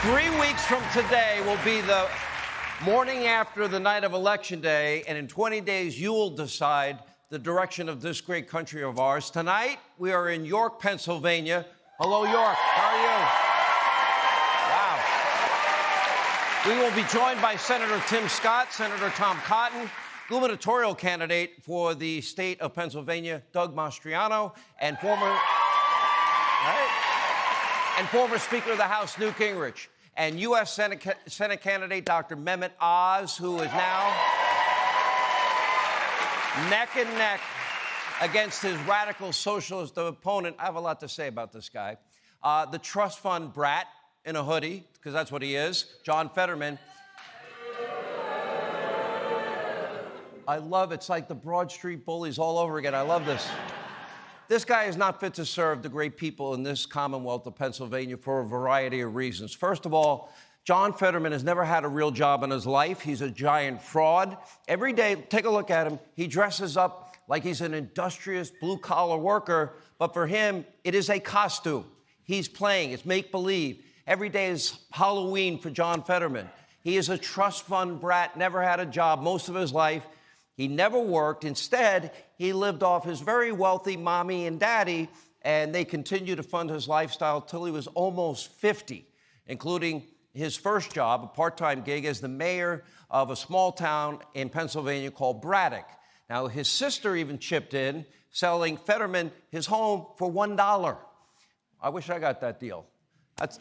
3 weeks from today will be the morning after the night of Election Day, and in 20 days, you will decide the direction of this great country of ours. Tonight, we are in York, Pennsylvania. Hello, York. How are you? Wow. We will be joined by Senator Tim Scott, Senator Tom Cotton, gubernatorial candidate for the state of Pennsylvania, Doug Mastriano, and former Speaker of the House, Newt Gingrich, and U.S. Senate candidate Dr. Mehmet Oz, who is now neck and neck against his radical socialist opponent. I have a lot to say about this guy. The trust fund brat in a hoodie, because that's what he is, John Fetterman. I love it. It's like the Broad Street Bullies all over again. I love this. This guy is not fit to serve the great people in this Commonwealth of Pennsylvania for a variety of reasons. First of all, John Fetterman has never had a real job in his life. He's a giant fraud. Every day, take a look at him. He dresses up like he's an industrious blue-collar worker, but for him, it is a costume. He's playing. It's make-believe. Every day is Halloween for John Fetterman. He is a trust fund brat, never had a job most of his life. He never worked. Instead, he lived off his very wealthy mommy and daddy, and they continued to fund his lifestyle till he was almost 50, including his first job, a part-time gig as the mayor of a small town in Pennsylvania called Braddock. Now, his sister even chipped in, selling Fetterman his home for $1. I wish I got that deal.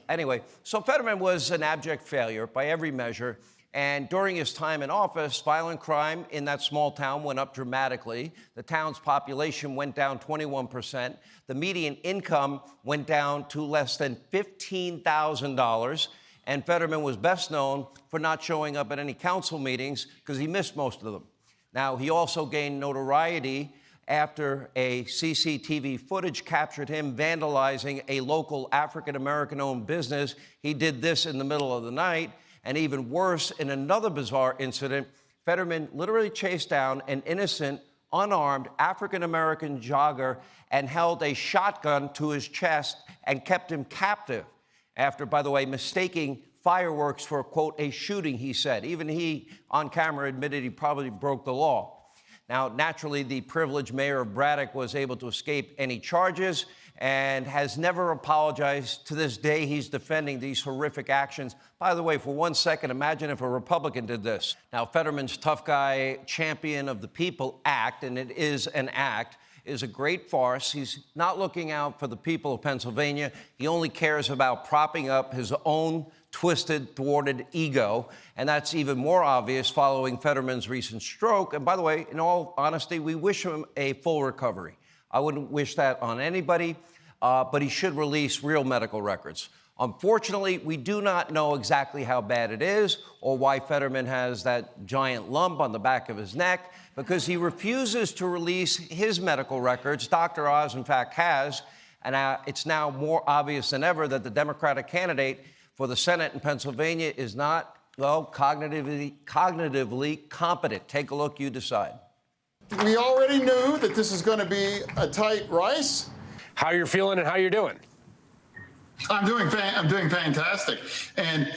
Anyway, so Fetterman was an abject failure by every measure. And during his time in office, violent crime in that small town went up dramatically. The town's population went down 21%. The median income went down to less than $15,000. And Fetterman was best known for not showing up at any council meetings because he missed most of them. Now, he also gained notoriety after a CCTV footage captured him vandalizing a local African-American-owned business. He did this in the middle of the night. And even worse, in another bizarre incident, Fetterman literally chased down an innocent, unarmed African-American jogger and held a shotgun to his chest and kept him captive after, by the way, mistaking fireworks for, quote, a shooting, he said. Even he, on camera, admitted he probably broke the law. Now, naturally, the privileged mayor of Braddock was able to escape any charges and has never apologized. To this day, he's defending these horrific actions. By the way, for 1 second, imagine if a Republican did this. Now, Fetterman's tough guy, champion of the people act, and it is an act, is a great farce. He's not looking out for the people of Pennsylvania. He only cares about propping up his own twisted, thwarted ego, and that's even more obvious following Fetterman's recent stroke. And by the way, in all honesty, we wish him a full recovery. I wouldn't wish that on anybody, but he should release real medical records. Unfortunately, we do not know exactly how bad it is or why Fetterman has that giant lump on the back of his neck, because he refuses to release his medical records. Dr. Oz, in fact, has, and it's now more obvious than ever that the Democratic candidate for the Senate in Pennsylvania is not, well, cognitively competent. Take a look, you decide. We already knew that this is going to be a tight race. How you're feeling and how you're doing? I'm doing fantastic, and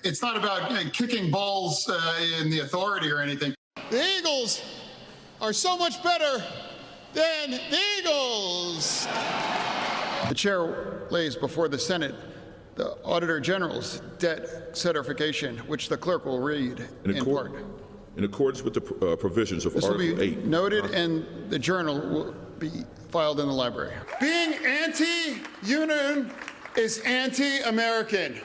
it's not about kicking balls in the authority or anything. The Eagles are so much better than the Eagles. The chair lays before the Senate the Auditor General's debt certification, which the clerk will read in part. In accordance with the provisions of Article 8. This will be noted, and the journal will be filed in the library. Being anti-union is anti-American.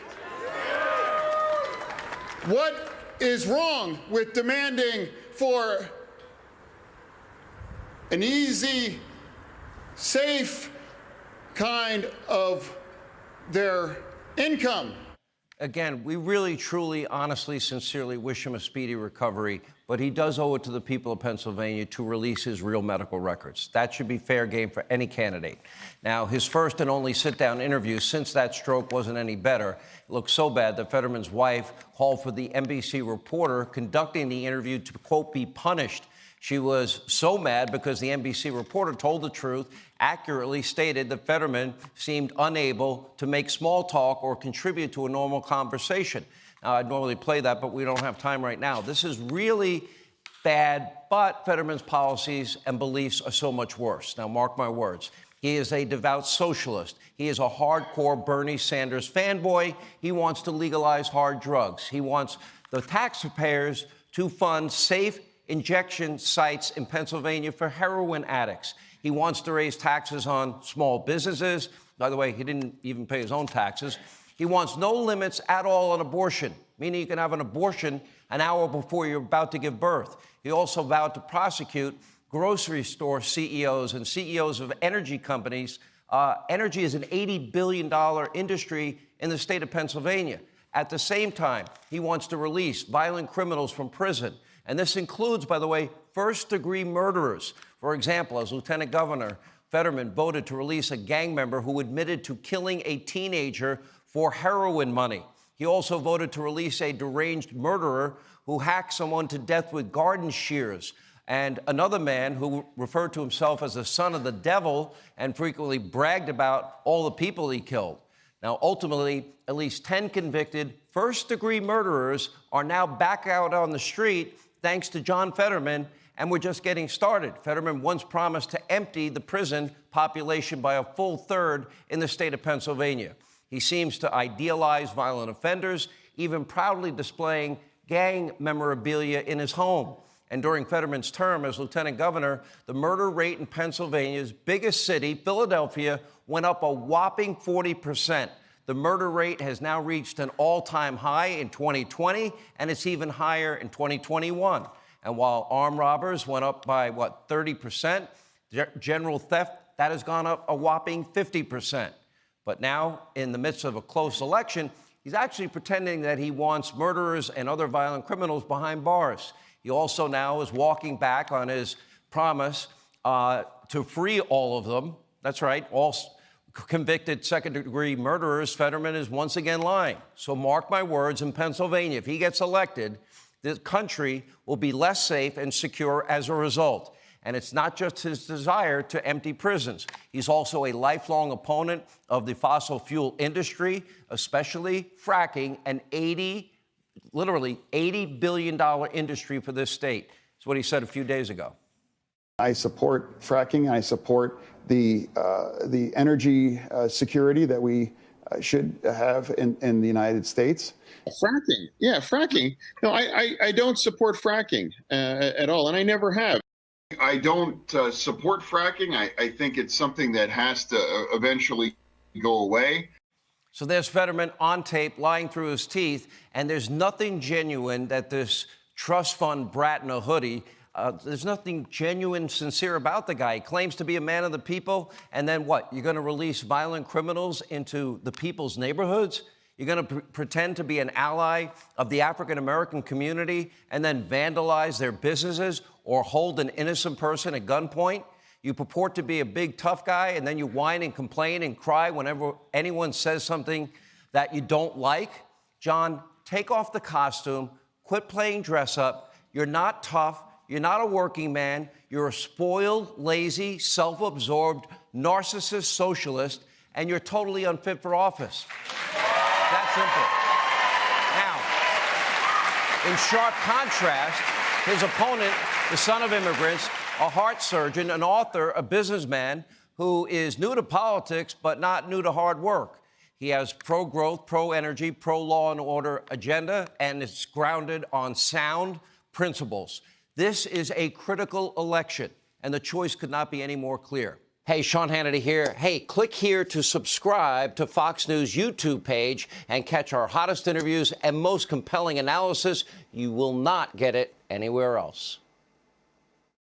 What is wrong with demanding for an easy, safe kind of their income? Again, we really, truly, honestly, sincerely wish him a speedy recovery, but he does owe it to the people of Pennsylvania to release his real medical records. That should be fair game for any candidate. Now, his first and only sit-down interview since that stroke wasn't any better. It looked so bad that Fetterman's wife called for the NBC reporter conducting the interview to, quote, be punished. She was so mad because the NBC reporter told the truth, accurately stated that Fetterman seemed unable to make small talk or contribute to a normal conversation. Now, I'd normally play that, but we don't have time right now. This is really bad, but Fetterman's policies and beliefs are so much worse. Now, mark my words. He is a devout socialist. He is a hardcore Bernie Sanders fanboy. He wants to legalize hard drugs. He wants the taxpayers to fund safe injection sites in Pennsylvania for heroin addicts. He wants to raise taxes on small businesses. By the way, he didn't even pay his own taxes. He wants no limits at all on abortion, meaning you can have an abortion an hour before you're about to give birth. He also vowed to prosecute grocery store CEOs and CEOs of energy companies. Energy is an $80 billion industry in the state of Pennsylvania. At the same time, he wants to release violent criminals from prison. And this includes, by the way, first-degree murderers. For example, as Lieutenant Governor, Fetterman voted to release a gang member who admitted to killing a teenager for heroin money. He also voted to release a deranged murderer who hacked someone to death with garden shears, and another man who referred to himself as the son of the devil and frequently bragged about all the people he killed. Now, ultimately, at least 10 convicted first-degree murderers are now back out on the street thanks to John Fetterman, and we're just getting started. Fetterman once promised to empty the prison population by a full third in the state of Pennsylvania. He seems to idealize violent offenders, even proudly displaying gang memorabilia in his home. And during Fetterman's term as lieutenant governor, the murder rate in Pennsylvania's biggest city, Philadelphia, went up a whopping 40%. The murder rate has now reached an all-time high in 2020, and it's even higher in 2021. And while armed robbers went up by, 30%, general theft, that has gone up a whopping 50%. But now, in the midst of a close election, he's actually pretending that he wants murderers and other violent criminals behind bars. He also now is walking back on his promise to free all of them. That's right, all convicted second-degree murderers. Fetterman is once again lying. So mark my words, in Pennsylvania, if he gets elected, the country will be less safe and secure as a result. And it's not just his desire to empty prisons. He's also a lifelong opponent of the fossil fuel industry, especially fracking, an literally $80 billion industry for this state. That's what he said a few days ago. I support fracking. I support the energy security that we should have in the United States. Fracking. Yeah, fracking. No, I don't support fracking at all, and I never have. I don't support fracking. I think it's something that has to eventually go away. So there's Fetterman on tape lying through his teeth, and there's nothing genuine that this trust fund brat in a hoodie, there's nothing genuine, sincere about the guy. He claims to be a man of the people, and then what? You're going to release violent criminals into the people's neighborhoods? You're going to pretend to be an ally of the African-American community and then vandalize their businesses or hold an innocent person at gunpoint? You purport to be a big tough guy, and then you whine and complain and cry whenever anyone says something that you don't like? John, take off the costume, quit playing dress up. You're not tough. You're not a working man. You're a spoiled, lazy, self-absorbed, narcissist socialist, and you're totally unfit for office. That simple. Now, in sharp contrast, his opponent, the son of immigrants, a heart surgeon, an author, a businessman who is new to politics but not new to hard work. He has pro-growth, pro-energy, pro-law and order agenda, and it's grounded on sound principles. This is a critical election, and the choice could not be any more clear. Hey, Sean Hannity here. Hey, click here to subscribe to Fox News YouTube page and catch our hottest interviews and most compelling analysis. You will not get it anywhere else.